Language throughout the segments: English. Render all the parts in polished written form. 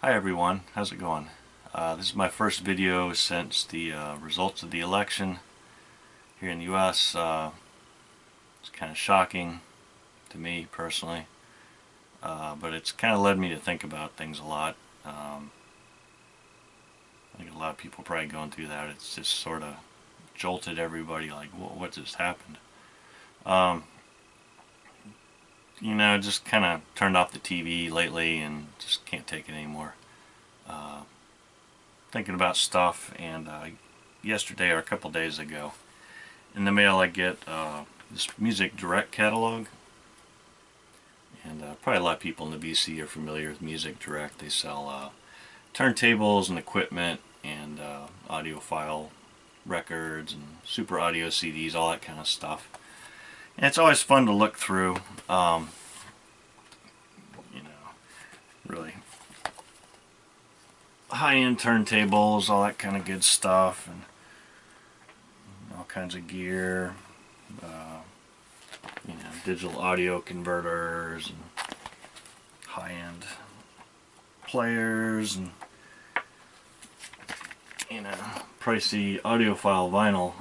Hi everyone, how's it going? This is my first video since the results of the election here in the US. It's kind of shocking to me personally, but it's kind of led me to think about things a lot. I think a lot of people are probably going through that. It's just sort of jolted everybody like, what just happened? Um, just kind of turned off the TV lately and just can't take it anymore. Thinking about stuff, and yesterday or a couple days ago in the mail I get this Music Direct catalog, and probably a lot of people in the VC are familiar with Music Direct. They sell turntables and equipment and audiophile records and super audio CDs, all that kind of stuff, and it's always fun to look through. Really high-end turntables, all that kind of good stuff, and all kinds of gear, digital audio converters and high-end players, and pricey audiophile vinyl.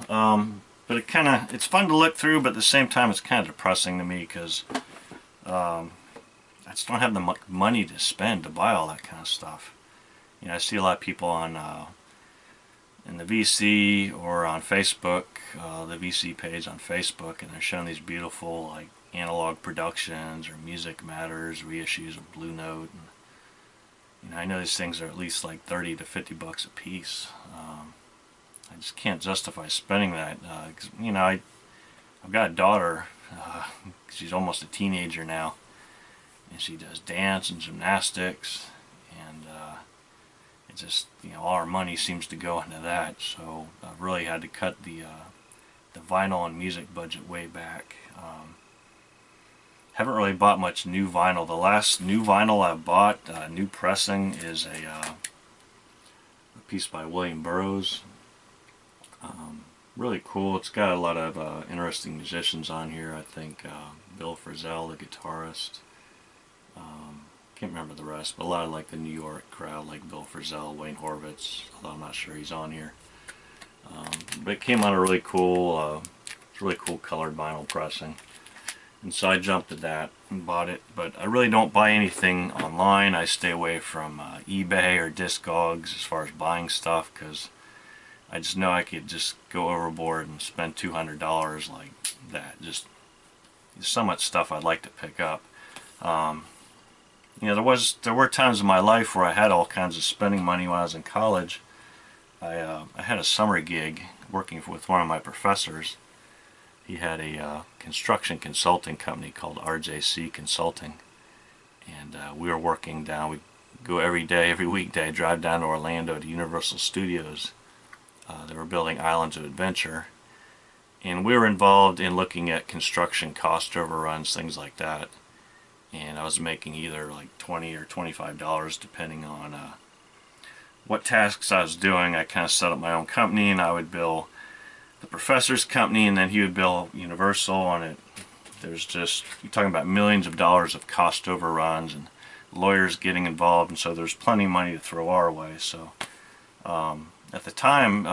But it's fun to look through, but at the same time it's kind of depressing to me because I just don't have the money to spend to buy all that kind of stuff. I see a lot of people on in the VC or on Facebook, the VC page on Facebook, and they're showing these beautiful like analog productions or Music Matters reissues of Blue Note. And, I know these things are at least like 30 to 50 bucks a piece. I just can't justify spending that. Cause, I've got a daughter. She's almost a teenager now, and she does dance and gymnastics, and it just, all our money seems to go into that. So I've really had to cut the vinyl and music budget way back. Haven't really bought much new vinyl. The last new vinyl I bought, new pressing, is a piece by William Burroughs. Really cool. It's got a lot of interesting musicians on here. I think Bill Frisell, the guitarist. Can't remember the rest, but a lot of like the New York crowd, like Bill Frisell, Wayne Horvitz, although I'm not sure he's on here. But it came out a really cool colored vinyl pressing, and so I jumped at that and bought it. But I really don't buy anything online. I stay away from eBay or Discogs as far as buying stuff, because I just know I could just go overboard and spend $200 like that. Just there's so much stuff I'd like to pick up. There were times in my life where I had all kinds of spending money when I was in college. I had a summer gig working with one of my professors. He had a construction consulting company called RJC Consulting, and we were working down. We'd go every weekday, drive down to Orlando to Universal Studios. They were building Islands of Adventure, and we were involved in looking at construction cost overruns, things like that. And I was making either like $20 or $25 depending on what tasks I was doing. I kind of set up my own company, and I would bill the professor's company, and then he would bill Universal on it. There's just, you're talking about millions of dollars of cost overruns and lawyers getting involved, and so there's plenty of money to throw our way. So at the time,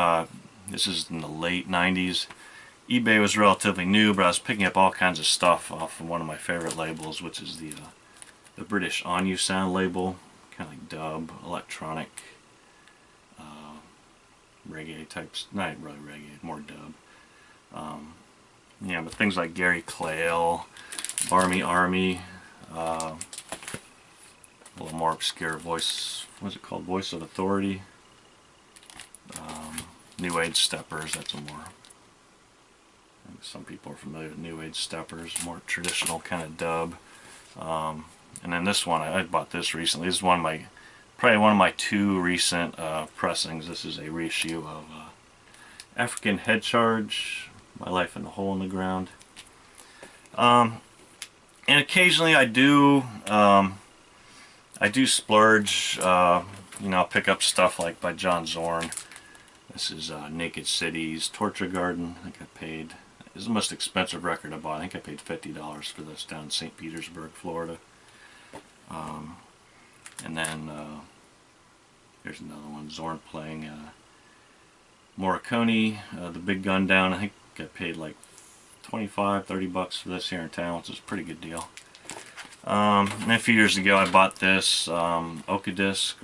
this is in the late 90s, eBay was relatively new, but I was picking up all kinds of stuff off of one of my favorite labels, which is the British On You Sound label, kind of like dub, electronic, reggae types, not really reggae, more dub. But things like Gary Clayle, Barmy Army, a little more obscure Voice, what's it called, Voice of Authority, New Age Steppers. That's a more, I think some people are familiar with New Age Steppers, more traditional kind of dub. And then this one, I bought this recently. This is probably one of my two recent pressings. This is a reissue of African Head Charge, My Life in the Hole in the Ground. And occasionally I do splurge. I'll pick up stuff like by John Zorn. This is Naked Cities, Torture Garden. I think I paid, this is the most expensive record I bought. I think I paid $50 for this down in St. Petersburg, Florida. And then Here's another one, Zorn playing Morricone, the big gun down. I think I paid like 25, 30 bucks for this here in town, which is a pretty good deal. And a few years ago I bought this Okadisc,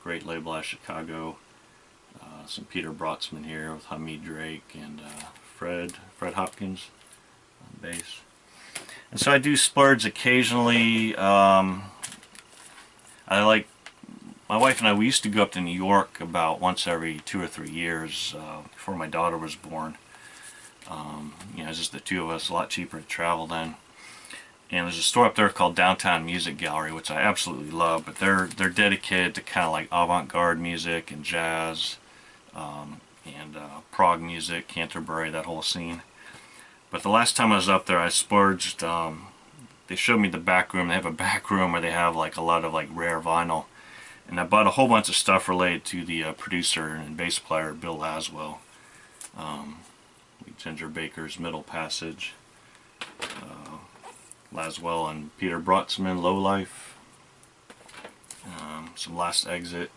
great label out of Chicago. Some Peter Brotzman here with Hamid Drake and Fred Hopkins on bass. And so I do splurge occasionally. I like, my wife and I, we used to go up to New York about once every 2 or 3 years before my daughter was born. You know, just the two of us, a lot cheaper to travel then. And there's a store up there called Downtown Music Gallery, which I absolutely love, but they're dedicated to kind of like avant-garde music and jazz and prog music, Canterbury, that whole scene. But the last time I was up there, I splurged. They showed me the back room. They have a back room where they have like a lot of like rare vinyl, and I bought a whole bunch of stuff related to the producer and bass player Bill Laswell. Ginger Baker's Middle Passage, Laswell and Peter Brotzman, Low Life, some Last Exit,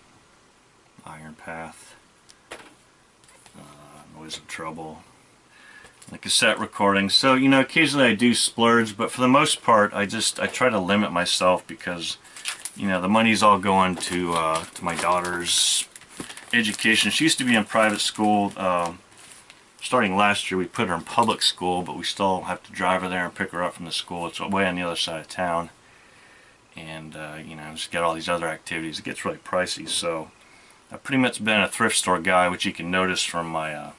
Iron Path, Noise of Trouble, the cassette recording. So, you know, occasionally I do splurge, but for the most part I try to limit myself because, you know, the money's all going to my daughter's education. She used to be in private school. Starting last year we put her in public school, but we still have to drive her there and pick her up from the school. It's way on the other side of town, and you know, just got all these other activities. It gets really pricey, so I've pretty much been a thrift store guy, which you can notice from my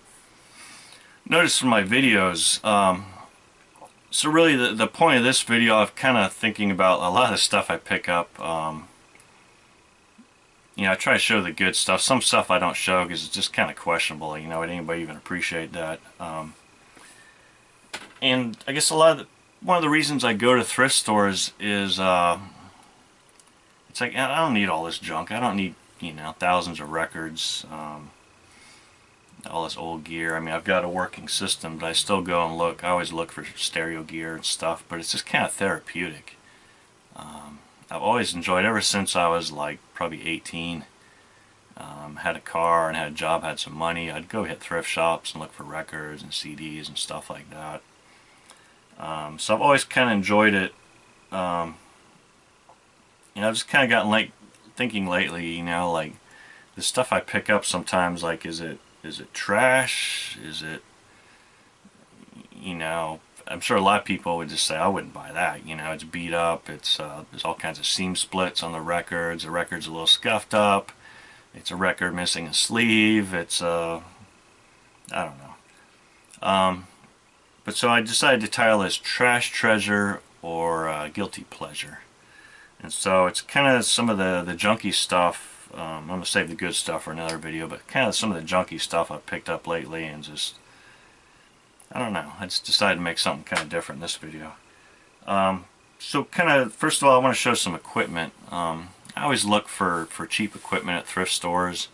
videos. So really the point of this video, I'm kind of thinking about a lot of stuff I pick up. You know, I try to show the good stuff. Some stuff I don't show because it's just kind of questionable. You know, would anybody even appreciate that? And I guess one of the reasons I go to thrift stores is it's like, I don't need all this junk. I don't need, you know, thousands of records, all this old gear. I mean, I've got a working system, but I still go and look. I always look for stereo gear and stuff, but it's just kind of therapeutic. I've always enjoyed, ever since I was like probably 18, had a car and had a job, had some money, I'd go hit thrift shops and look for records and CDs and stuff like that. So I've always kind of enjoyed it. You know, I've just kind of gotten like thinking lately, you know, like the stuff I pick up sometimes, like is it trash? Is it, you know, I'm sure a lot of people would just say, I wouldn't buy that. You know, it's beat up. It's there's all kinds of seam splits on the records. The record's a little scuffed up. It's a record missing a sleeve. It's I don't know. But so I decided to title this Trash Treasure or Guilty Pleasure. And so it's kind of some of the junky stuff. I'm going to save the good stuff for another video, but kind of some of the junky stuff I've picked up lately, and just, I don't know, I just decided to make something kind of different in this video. So kind of, first of all, I want to show some equipment. I always look for cheap equipment at thrift stores.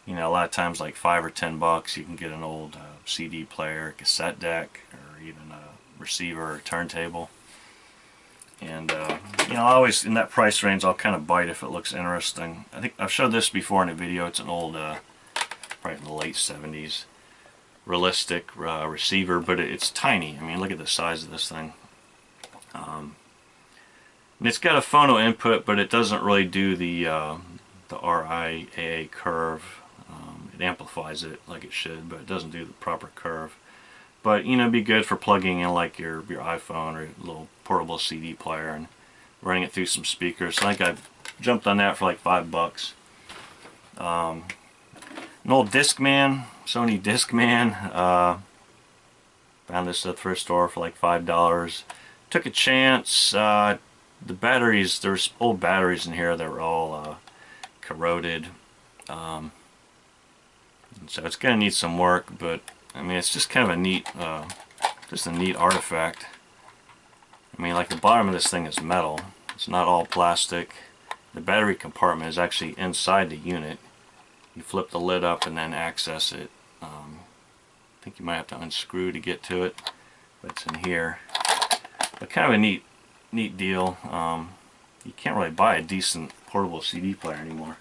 You know, a lot of times like $5 or $10 you can get an old CD player, cassette deck, or even a receiver or turntable. And you know, always in that price range I'll kind of bite if it looks interesting. I think I've showed this before in a video. It's an old, probably from the late 70s, realistic receiver, but it's tiny. I mean, look at the size of this thing. And it's got a phono input, but it doesn't really do the RIAA curve. It amplifies it like it should, but it doesn't do the proper curve. But, you know, it'd be good for plugging in like your iPhone or a little portable CD player and running it through some speakers. So I think I've jumped on that for like $5. An old Discman, Sony Discman. Found this at a thrift store for like $5. Took a chance. The batteries, there's old batteries in here that were all corroded. So it's going to need some work, but I mean, it's just kind of a neat, just a neat artifact. I mean, like the bottom of this thing is metal. It's not all plastic. The battery compartment is actually inside the unit. You flip the lid up and then access it. I think you might have to unscrew to get to it, but it's in here. But kind of a neat deal. You can't really buy a decent portable CD player anymore.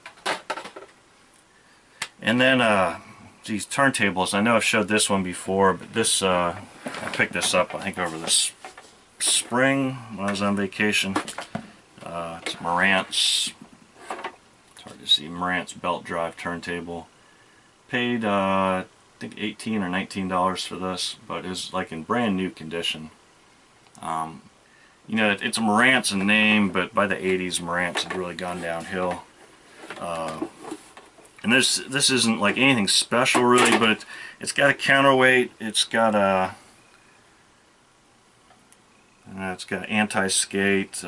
And then these turntables. I know I've showed this one before, but this I picked this up I think over this spring when I was on vacation. It's Marantz. It's hard to see. Marantz belt drive turntable. Paid I think $18 or $19 for this, but it's like in brand new condition. You know, it's a Marantz in name, but by the 80s, Marantz had really gone downhill. And this isn't like anything special really, but it's got a counterweight. It's got a anti-skate.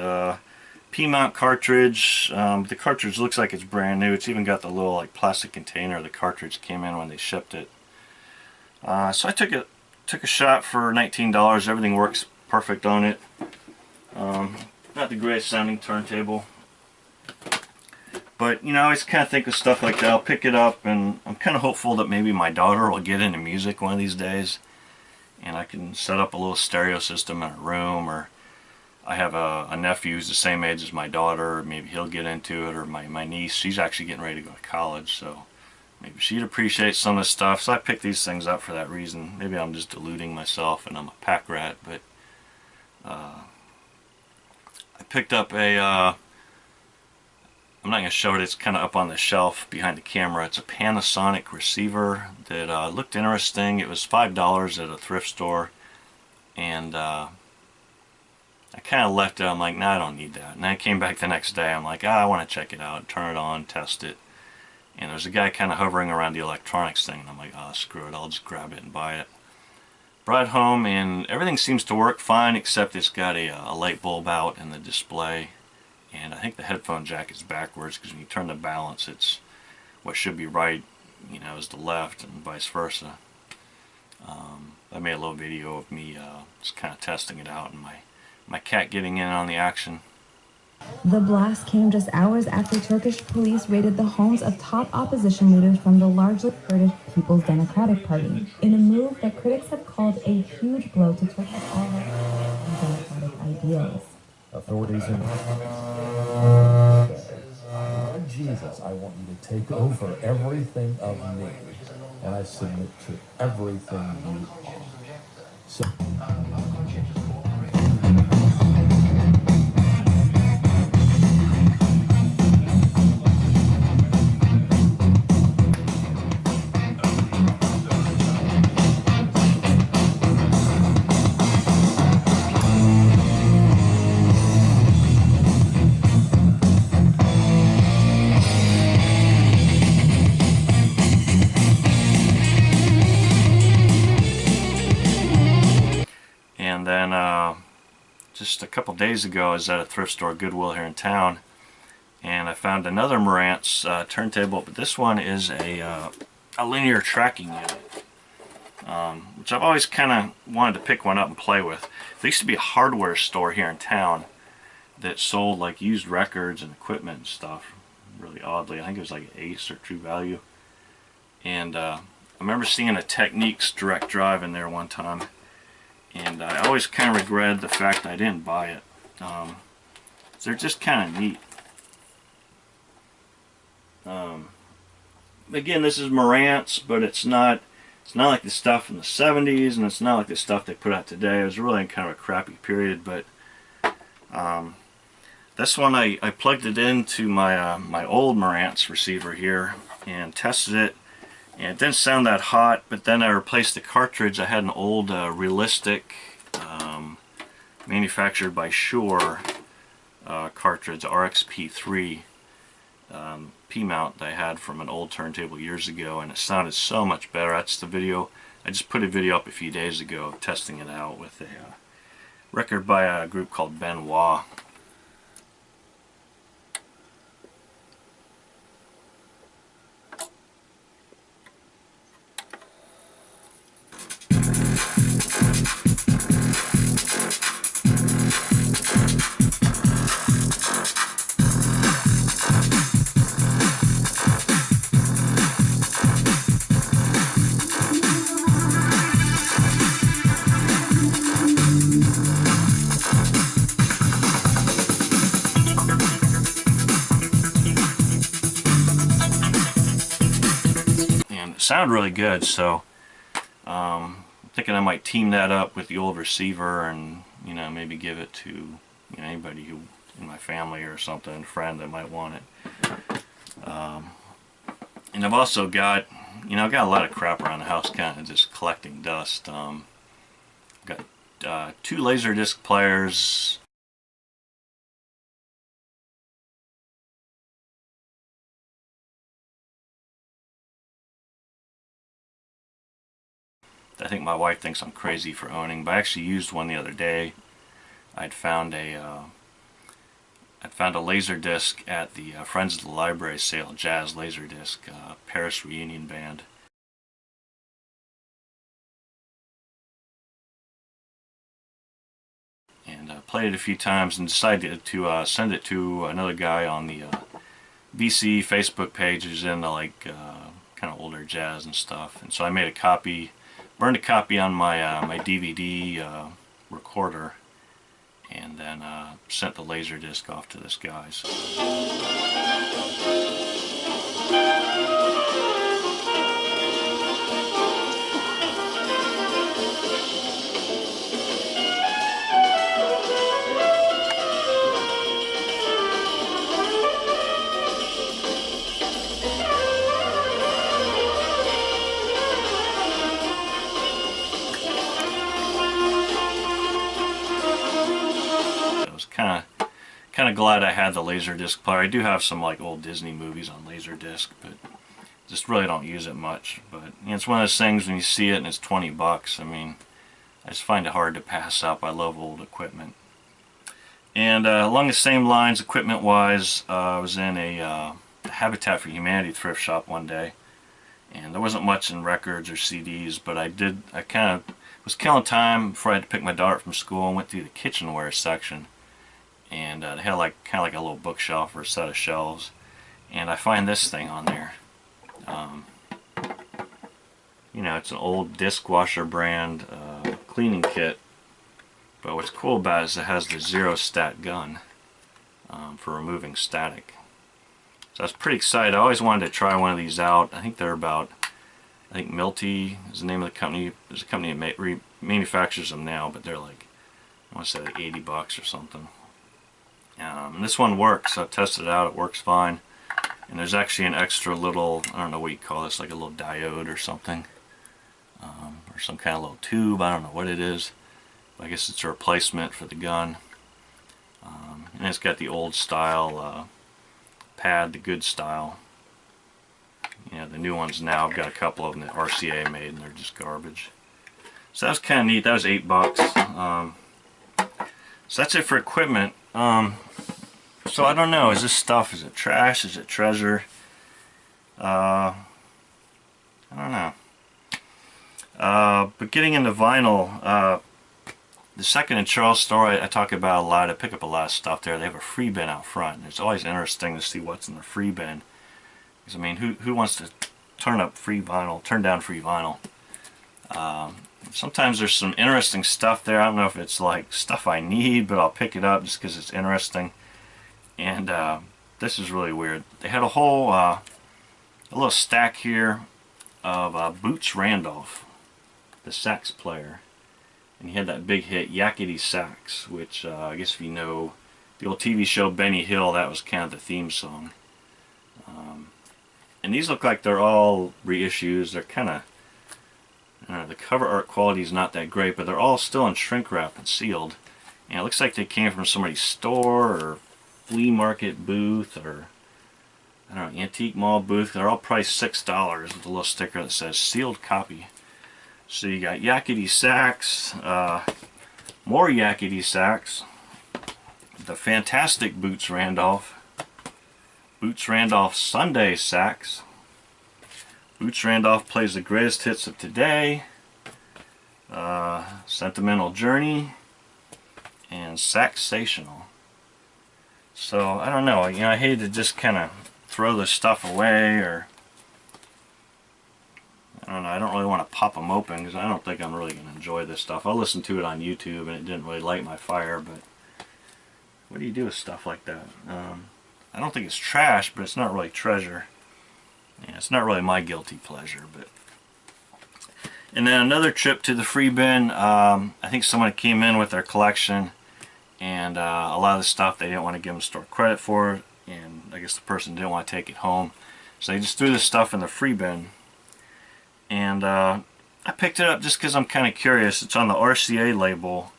P-mount cartridge. The cartridge looks like it's brand new. It's even got the little like plastic container the cartridge came in when they shipped it. So I took a shot for $19. Everything works perfect on it. Not the greatest sounding turntable, but you know, I always kind of think of stuff like that. I'll pick it up, and I'm kind of hopeful that maybe my daughter will get into music one of these days, and I can set up a little stereo system in her room, or I have a nephew who's the same age as my daughter. Maybe he'll get into it, or my niece. She's actually getting ready to go to college, so maybe she'd appreciate some of this stuff. So I picked these things up for that reason. Maybe I'm just deluding myself and I'm a pack rat, but I picked up a, I'm not going to show it, it's kind of up on the shelf behind the camera. It's a Panasonic receiver that looked interesting. It was $5 at a thrift store, and I kind of left it. I'm like, nah, I don't need that. And I came back the next day. I'm like, I want to check it out, turn it on, test it. And there's a guy kind of hovering around the electronics thing, and I'm like, screw it, I'll just grab it and buy it. Brought it home, and everything seems to work fine, except it's got a light bulb out in the display, and I think the headphone jack is backwards, because when you turn the balance, it's what should be right, you know, is the left, and vice versa. I made a little video of me just kind of testing it out, and my cat getting in on the action. The blast came just hours after Turkish police raided the homes of top opposition leaders from the largely Kurdish People's Democratic Party, in a move that critics have called a huge blow to Turkish democratic ideals. Authorities in Jesus, I want you to take over everything of me, and I submit to everything you are. So And then just a couple days ago, I was at a thrift store, Goodwill, here in town, and I found another Marantz turntable, but this one is a linear tracking unit, which I've always kind of wanted to pick one up and play with. There used to be a hardware store here in town that sold like used records and equipment and stuff, really oddly. I think it was like Ace or True Value. And I remember seeing a Techniques direct drive in there one time. And I always kind of regret the fact I didn't buy it. They're just kind of neat. Again, this is Marantz, but it's not like the stuff in the 70s, and it's not like the stuff they put out today. It was really in kind of a crappy period, but this one I plugged it into my my old Marantz receiver here and tested it. And it didn't sound that hot, but then I replaced the cartridge. I had an old Realistic manufactured by Shure cartridge, RXP3 P-mount that I had from an old turntable years ago, and it sounded so much better. That's the video. I just put a video up a few days ago of testing it out with a record by a group called Benoit. sound really good, so I'm thinking I might team that up with the old receiver and, you know, maybe give it to, you know, anybody who in my family or something, friend that might want it. And I've also got, you know, I've got a lot of crap around the house, kind of just collecting dust. I've got 2 Laserdisc players. I think my wife thinks I'm crazy for owning, but I actually used one the other day. I'd found a Laserdisc at the Friends of the Library sale, Jazz Laserdisc, Paris Reunion Band. And played it a few times and decided to send it to another guy on the VC Facebook page who's into like kind of older jazz and stuff. And so I made a copy, burned a copy on my my DVD recorder, and then sent the Laserdisc off to this guy. Kind of glad I had the Laserdisc player. I do have some like old Disney movies on Laserdisc, but just really don't use it much. But you know, it's one of those things when you see it and it's 20 bucks. I mean, I just find it hard to pass up. I love old equipment. And along the same lines, equipment-wise, I was in a Habitat for Humanity thrift shop one day, and there wasn't much in records or CDs, but I kind of was killing time before I had to pick my daughter from school and went through the kitchenware section. And they had like kind of like a little bookshelf or a set of shelves, and I find this thing on there. You know, it's an old dishwasher brand cleaning kit, but what's cool about it is it has the zero stat gun for removing static. So I was pretty excited. I always wanted to try one of these out. I think they're about, I think Milty is the name of the company. There's a company that manufactures them now, but they're like, I want to say like 80 bucks or something. And this one works. I've tested it out. It works fine. And there's actually an extra little, I don't know what you call this, like a little diode or something. Or some kind of little tube. I don't know what it is. But I guess it's a replacement for the gun. And it's got the old style pad, the good style. You know, the new ones now, I've got a couple of them that RCA made and they're just garbage. So that was kind of neat. That was 8 bucks. So that's it for equipment. So I don't know, is this stuff, is it trash, is it treasure? I don't know. But getting into vinyl, the Second and Charles store I talk about a lot. I pick up a lot of stuff there. They have a free bin out front, and it's always interesting to see what's in the free bin. Because I mean, who wants to turn down free vinyl? Sometimes there's some interesting stuff there. I don't know if it's like stuff I need, but I'll pick it up just because it's interesting. And this is really weird. They had a whole a little stack here of Boots Randolph, the sax player, and he had that big hit Yakety Sax, which I guess if you know the old TV show Benny Hill, that was kind of the theme song. And these look like they're all reissues. They're kind of, the cover art quality is not that great, but they're all still in shrink wrap and sealed. And it looks like they came from somebody's store or flea market booth or, I don't know, antique mall booth. They're all priced $6 with a little sticker that says sealed copy. So you got Yakety Sax, more Yakety Sax, the fantastic Boots Randolph, Boots Randolph Sunday Sax, Boots Randolph plays the greatest hits of today, Sentimental Journey, and Saxational. So I don't know, I hate to just kind of throw this stuff away, or I don't know, I don't really want to pop them open because I don't think I'm really going to enjoy this stuff. I'll listen to it on YouTube and it didn't really light my fire, but what do you do with stuff like that? I don't think it's trash, but it's not really treasure. Yeah, it's not really my guilty pleasure, but. And then another trip to the free bin. I think someone came in with their collection, and a lot of the stuff they didn't want to give them store credit for, and I guess the person didn't want to take it home, so they just threw this stuff in the free bin. And I picked it up just because I'm kind of curious. It's on the RCA label,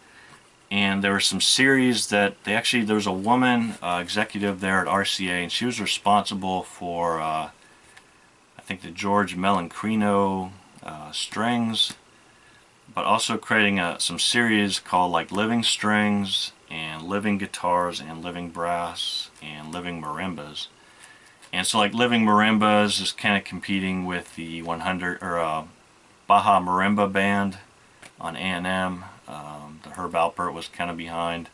and there were some series that there was a woman executive there at RCA, and she was responsible for I think the George Melancrino strings, but also creating some series called like Living Strings and Living Guitars and Living Brass and Living Marimbas. And so like Living Marimbas is kind of competing with the 100 or Baja Marimba Band on A&M. The Herb Alpert was kind of behind.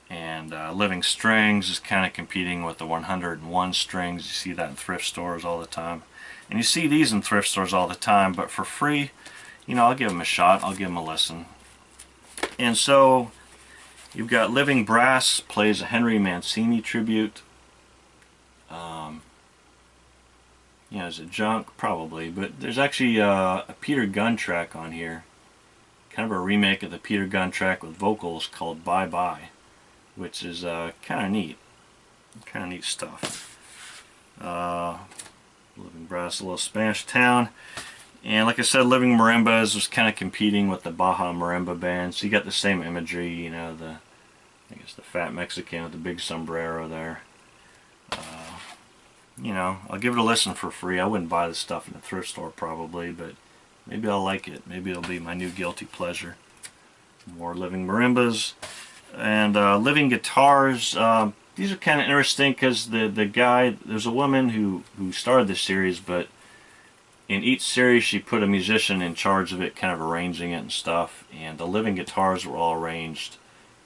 And Living Strings is kind of competing with the 101 strings. You see that in thrift stores all the time. And you see these in thrift stores all the time, but for free, you know, I'll give them a shot. I'll give them a listen. And so you've got Living Brass plays a Henry Mancini tribute. You know, is it junk? Probably, but there's actually a Peter Gunn track on here. Kind of a remake of the Peter Gunn track with vocals called Bye Bye, which is kind of neat. Kind of neat stuff. Living Brass, a little Spanish town. And like I said, Living Marimbas was kind of competing with the Baja Marimba Band. So you got the same imagery, you know, I guess the fat Mexican with the big sombrero there. You know, I'll give it a listen for free. I wouldn't buy this stuff in the thrift store probably, but maybe I'll like it. Maybe it'll be my new guilty pleasure. More Living Marimbas. And Living Guitars. These are kind of interesting because the guy, there's a woman who started this series, but in each series she put a musician in charge of it, kind of arranging it and stuff. And the Living Guitars were all arranged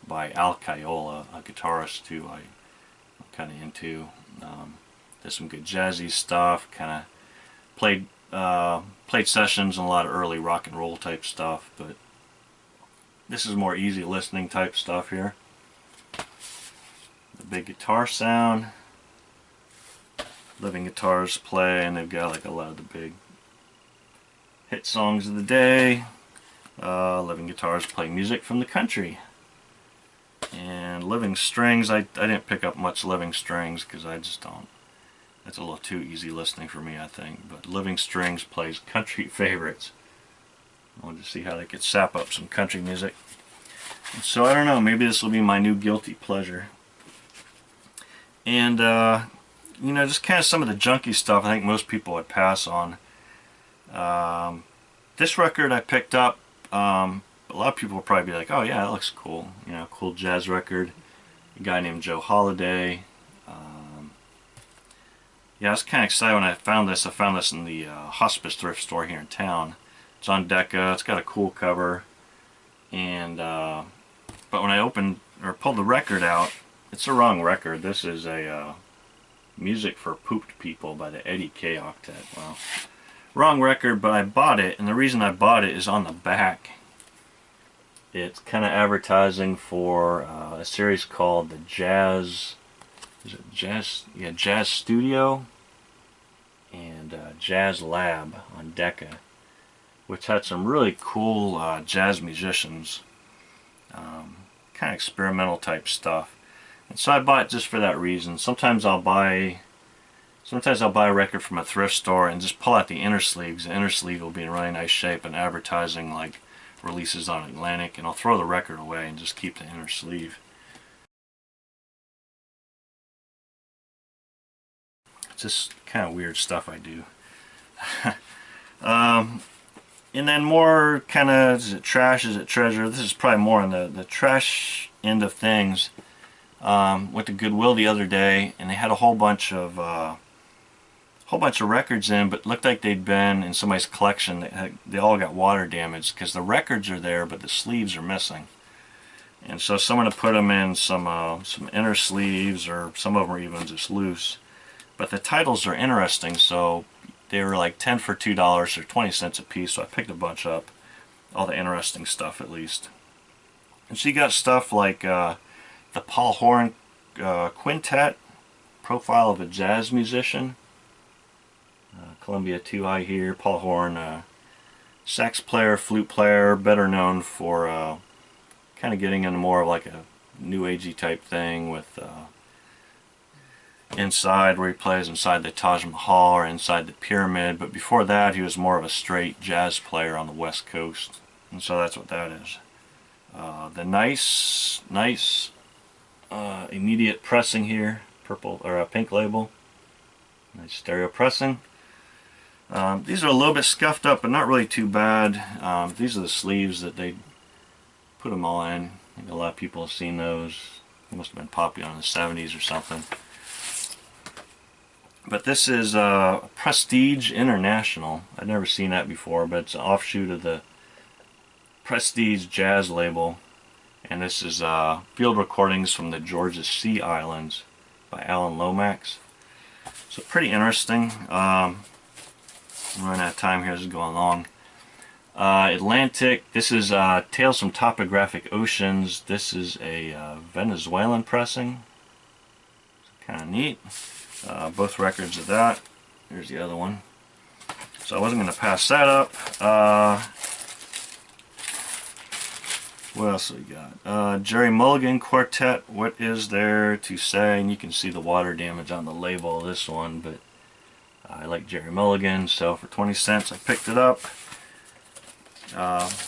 by Al Caiola, a guitarist who I'm kind of into. Did some good jazzy stuff, kind of played sessions and a lot of early rock and roll type stuff, but this is more easy listening type stuff here. The big guitar sound. Living Guitars play, and they've got like a lot of the big hit songs of the day. Living Guitars play music from the country. And Living Strings, I didn't pick up much Living Strings because I just don't. That's a little too easy listening for me, I think. But Living Strings plays country favorites. I wanted to see how they could sap up some country music. And so I don't know, maybe this will be my new guilty pleasure. And you know, just kind of some of the junky stuff I think most people would pass on. This record I picked up, a lot of people will probably be like, oh yeah, that looks cool. You know, cool jazz record. A guy named Joe Holiday. Yeah, I was kind of excited when I found this. I found this in the hospice thrift store here in town. It's on Decca. It's got a cool cover. And but when I opened or pulled the record out, it's the wrong record. This is a Music for Pooped People by the Eddie K Octet. Well, wrong record, but I bought it, and the reason I bought it is on the back. It's kind of advertising for a series called the Jazz. Is it Jazz? Yeah, Jazz Studio and Jazz Lab on Decca, which had some really cool jazz musicians, kind of experimental type stuff. And so I bought it just for that reason. Sometimes I'll buy a record from a thrift store and just pull out the inner sleeves. The inner sleeve will be in really nice shape and advertising like releases on Atlantic, and I'll throw the record away and just keep the inner sleeve. It's just kind of weird stuff I do. And then more kind of, is it trash, is it treasure? This is probably more on the trash end of things. Went to Goodwill the other day, and they had a whole bunch of records in, but looked like they'd been in somebody's collection. They all got water damage because the records are there, but the sleeves are missing. And so someone had put them in some inner sleeves, or some of them are even just loose. But the titles are interesting, so they were like 10 for $2 or 20 cents a piece, so I picked a bunch up. All the interesting stuff, at least. And so you got stuff like the Paul Horn Quintet, Profile of a Jazz Musician. Columbia 2 I hear, Paul Horn, sax player, flute player, better known for kind of getting into more of like a new agey type thing with Inside, where he plays inside the Taj Mahal or inside the Pyramid, but before that he was more of a straight jazz player on the West Coast, and so that's what that is. The nice immediate pressing here, purple or pink label, nice stereo pressing. These are a little bit scuffed up, but not really too bad. These are the sleeves that they put them all in. I think a lot of people have seen those. They must have been popular in the 70s or something. But this is Prestige International. I'd never seen that before, but it's an offshoot of the Prestige Jazz label. And this is field recordings from the Georgia Sea Islands by Alan Lomax. So pretty interesting. I'm running out of time here, this is going long. Atlantic, this is Tales from Topographic Oceans. This is a Venezuelan pressing. Kind of neat. Both records of that. Here's the other one. So I wasn't going to pass that up. What else we got? Jerry Mulligan Quartet, What Is There to Say? And you can see the water damage on the label of this one, but I like Jerry Mulligan, so for 20 cents I picked it up.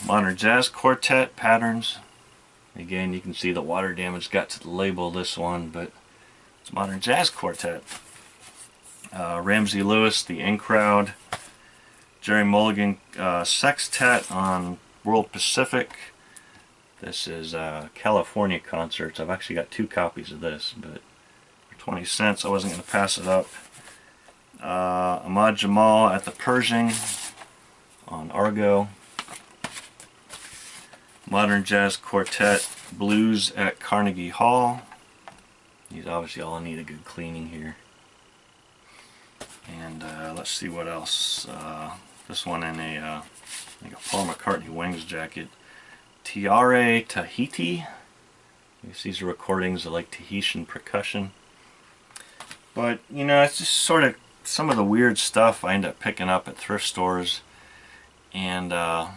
Modern Jazz Quartet, Patterns. Again, you can see the water damage got to the label of this one, but it's Modern Jazz Quartet. Ramsey Lewis, The In Crowd. Jerry Mulligan Sextet on World Pacific. This is California Concerts. I've actually got 2 copies of this, but for 20 cents I wasn't going to pass it up. Ahmad Jamal at the Pershing on Argo. Modern Jazz Quartet, Blues at Carnegie Hall. These obviously all need a good cleaning here. And let's see what else. This one in a, like a Paul McCartney Wings jacket. Tiare Tahiti. I guess these are recordings of like Tahitian percussion. But, you know, it's just sort of some of the weird stuff I end up picking up at thrift stores. And, I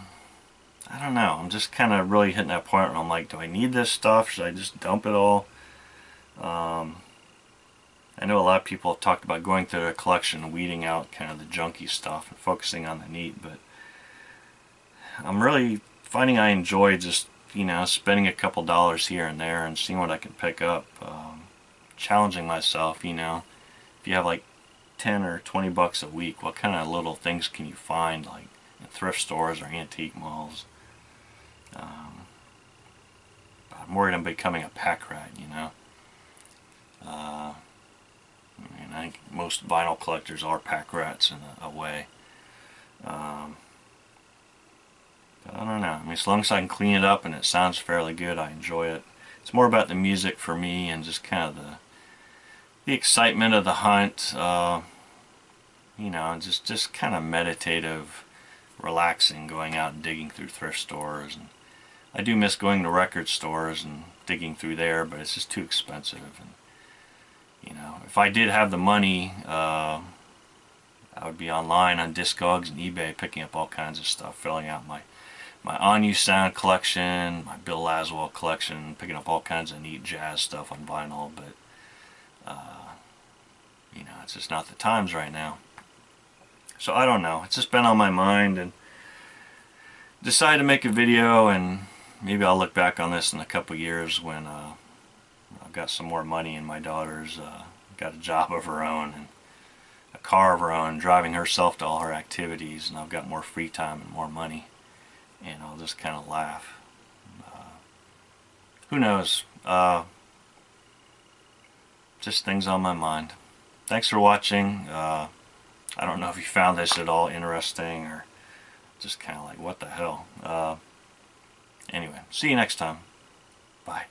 don't know. I'm just kind of really hitting that point where I'm like, do I need this stuff? Should I just dump it all? I know a lot of people have talked about going through a collection and weeding out kind of the junky stuff and focusing on the neat, but I'm really finding I enjoy just, you know, spending a couple dollars here and there and seeing what I can pick up. Challenging myself, you know, if you have like 10 or 20 bucks a week, what kind of little things can you find like in thrift stores or antique malls? I'm worried I'm becoming a pack rat, you know. I think most vinyl collectors are pack rats in a way. But I don't know. I mean, as long as I can clean it up and it sounds fairly good, I enjoy it. It's more about the music for me and just kind of the excitement of the hunt. You know, just kind of meditative, relaxing, going out and digging through thrift stores. And I do miss going to record stores and digging through there, but it's just too expensive. And you know, if I did have the money, I would be online on Discogs and eBay picking up all kinds of stuff, filling out my On-You Sound collection, my Bill Laswell collection, picking up all kinds of neat jazz stuff on vinyl, but you know, it's just not the times right now. So I don't know, it's just been on my mind and decided to make a video, and maybe I'll look back on this in a couple years when I've got some more money and my daughter's got a job of her own and a car of her own, driving herself to all her activities, and I've got more free time and more money, and I'll just kind of laugh. Who knows? Just things on my mind. Thanks for watching. I don't know if you found this at all interesting or just kind of like, what the hell? Anyway, see you next time. Bye.